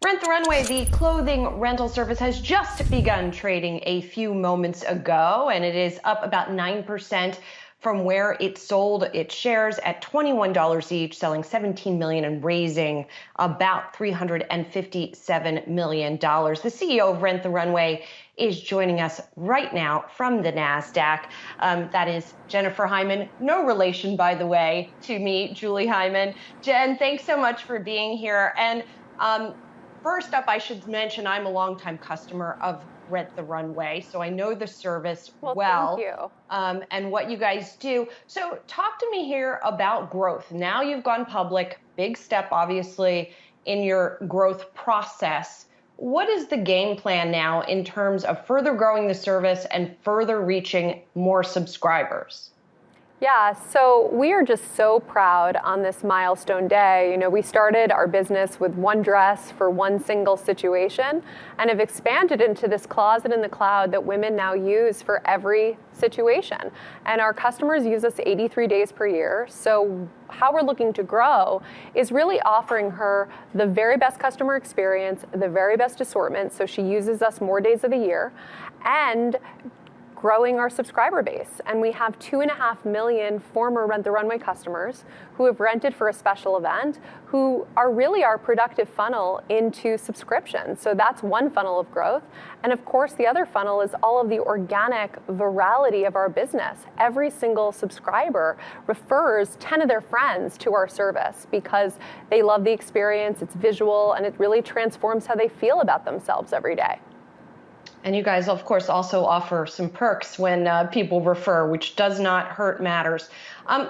Rent the Runway, the clothing rental service, has just begun trading a few moments ago, and it is up about 9% from where it sold its shares at $21 each, selling $17 million and raising about $357 million. The CEO of Rent the Runway is joining us right now from the NASDAQ. That is Jennifer Hyman. No relation, by the way, to me, Julie Hyman. Jen, thanks so much for being here. And first up, I should mention I'm a longtime customer of Rent the Runway, so I know the service well. Thank you. And what you guys do. So talk to me here about growth. Now you've gone public, big step, obviously, in your growth process. What is the game plan now in terms of further growing the service and further reaching more subscribers? Yeah, so we are just so proud on this milestone day. You know, we started our business with one dress for one single situation and have expanded into this closet in the cloud that women now use for every situation. And our customers use us 83 days per year. So how we're looking to grow is really offering her the very best customer experience, the very best assortment, so she uses us more days of the year, and growing our subscriber base. And we have 2.5 million former Rent the Runway customers who have rented for a special event, who are really our productive funnel into subscriptions. So that's one funnel of growth. And of course, the other funnel is all of the organic virality of our business. Every single subscriber refers 10 of their friends to our service because they love the experience, it's visual, and it really transforms how they feel about themselves every day. And you guys, of course, also offer some perks when people refer, which does not hurt matters.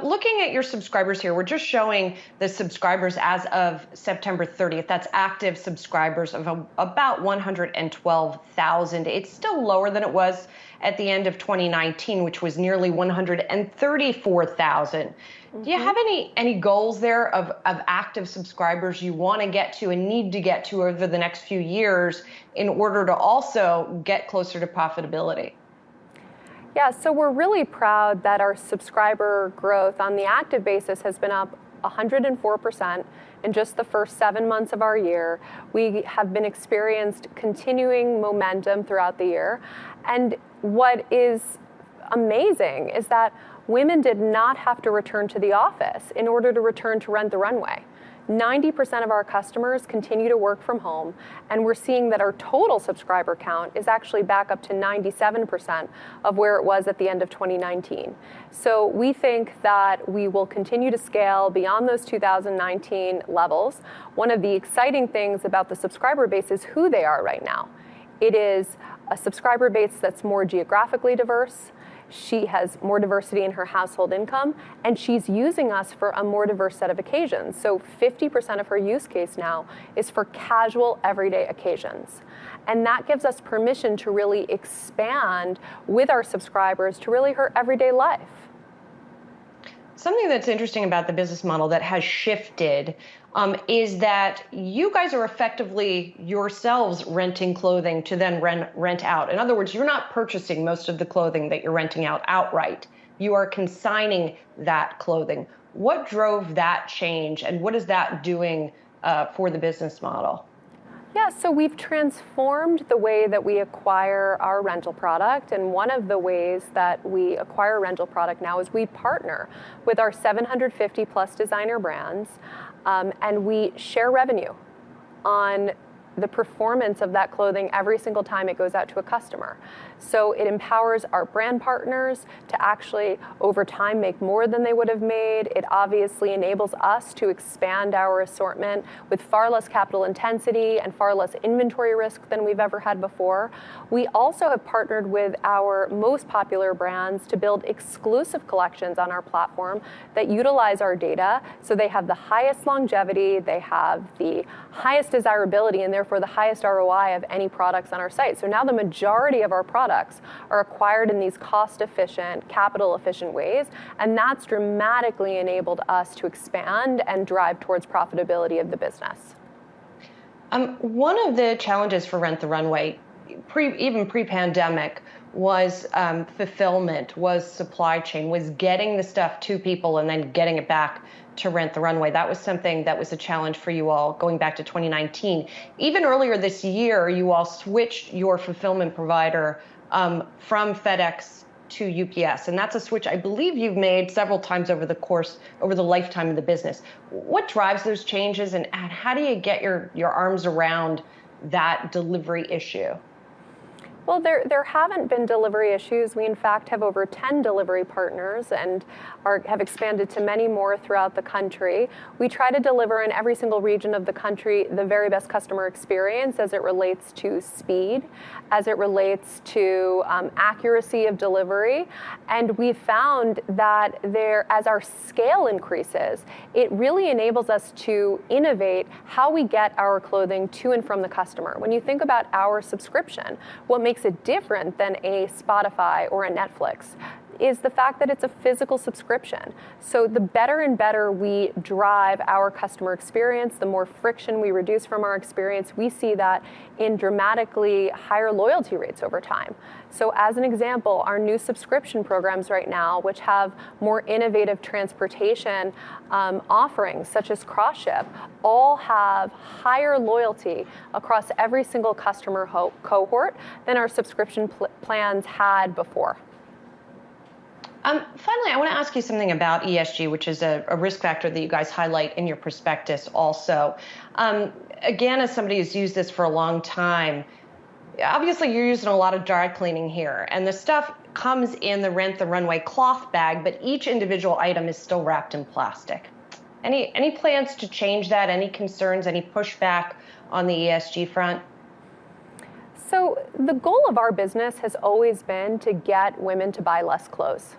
Looking at your subscribers here, we're just showing the subscribers as of September 30th. That's active subscribers of about 112,000. It's still lower than it was at the end of 2019, which was nearly 134,000. Do you have any goals there of active subscribers you want to get to and need to get to over the next few years in order to also get closer to profitability? Yeah, so we're really proud that our subscriber growth on the active basis has been up 104% in just the first 7 months of our year. We have been experienced continuing momentum throughout the year. And what is amazing is that women did not have to return to the office in order to return to Rent the Runway. 90% of our customers continue to work from home, and we're seeing that our total subscriber count is actually back up to 97% of where it was at the end of 2019. So we think that we will continue to scale beyond those 2019 levels. One of the exciting things about the subscriber base is who they are right now. It is a subscriber base that's more geographically diverse. She has more diversity in her household income, and she's using us for a more diverse set of occasions. So 50% of her use case now is for casual, everyday occasions. And that gives us permission to really expand with our subscribers to really her everyday life. Something that's interesting about the business model that has shifted is that you guys are effectively yourselves renting clothing to then rent out. In other words, you're not purchasing most of the clothing that you're renting out outright. You are consigning that clothing. What drove that change, and what is that doing for the business model? Yeah, so we've transformed the way that we acquire our rental product, and one of the ways that we acquire rental product now is we partner with our 750 plus designer brands, and we share revenue on the performance of that clothing every single time it goes out to a customer. So it empowers our brand partners to actually, over time, make more than they would have made. It obviously enables us to expand our assortment with far less capital intensity and far less inventory risk than we've ever had before. We also have partnered with our most popular brands to build exclusive collections on our platform that utilize our data, so they have the highest longevity, they have the highest desirability, and therefore the highest ROI of any products on our site. So now the majority of our products are acquired in these cost-efficient, capital-efficient ways, and that's dramatically enabled us to expand and drive towards profitability of the business. One of the challenges for Rent the Runway even pre-pandemic, was fulfillment, was supply chain, was getting the stuff to people and then getting it back to Rent the Runway. That was something that was a challenge for you all going back to 2019. Even earlier this year, you all switched your fulfillment provider from FedEx to UPS. And that's a switch I believe you've made several times over the lifetime of the business. What drives those changes, and how do you get your arms around that delivery issue? Well, there haven't been delivery issues. We, in fact, have over 10 delivery partners and have expanded to many more throughout the country. We try to deliver in every single region of the country the very best customer experience as it relates to speed, as it relates to accuracy of delivery. And we found that as our scale increases, it really enables us to innovate how we get our clothing to and from the customer. When you think about our subscription, what makes it different than a Spotify or a Netflix is the fact that it's a physical subscription. So the better and better we drive our customer experience, the more friction we reduce from our experience, we see that in dramatically higher loyalty rates over time. So as an example, our new subscription programs right now, which have more innovative transportation offerings, such as cross-ship, all have higher loyalty across every single customer cohort than our subscription plans had before. Finally, I want to ask you something about ESG, which is a risk factor that you guys highlight in your prospectus also. Again, as somebody who's used this for a long time, obviously you're using a lot of dry cleaning here, and the stuff comes in the Rent the Runway cloth bag, but each individual item is still wrapped in plastic. Any plans to change that? Any concerns, any pushback on the ESG front? So the goal of our business has always been to get women to buy less clothes.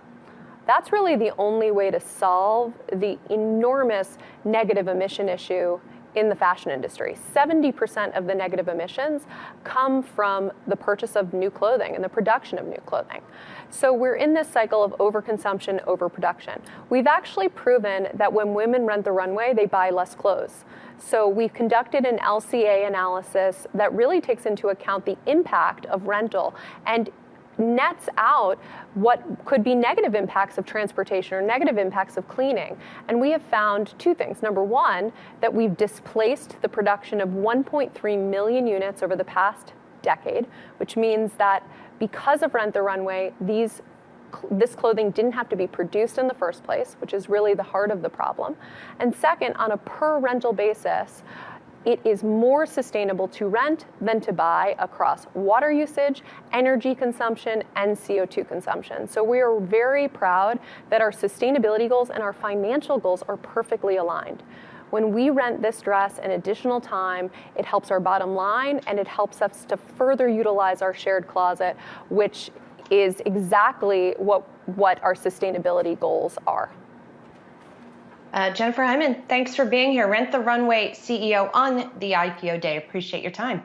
That's really the only way to solve the enormous negative emission issue in the fashion industry. 70% of the negative emissions come from the purchase of new clothing and the production of new clothing. So we're in this cycle of overconsumption, overproduction. We've actually proven that when women rent the runway, they buy less clothes. So we've conducted an LCA analysis that really takes into account the impact of rental and nets out what could be negative impacts of transportation or negative impacts of cleaning. And we have found two things. Number one, that we've displaced the production of 1.3 million units over the past decade, which means that because of Rent the Runway, this clothing didn't have to be produced in the first place, which is really the heart of the problem. And second, on a per rental basis, it is more sustainable to rent than to buy across water usage, energy consumption, and CO2 consumption. So we are very proud that our sustainability goals and our financial goals are perfectly aligned. When we rent this dress an additional time, it helps our bottom line and it helps us to further utilize our shared closet, which is exactly what our sustainability goals are. Jennifer Hyman, thanks for being here. Rent the Runway CEO on the IPO day. Appreciate your time.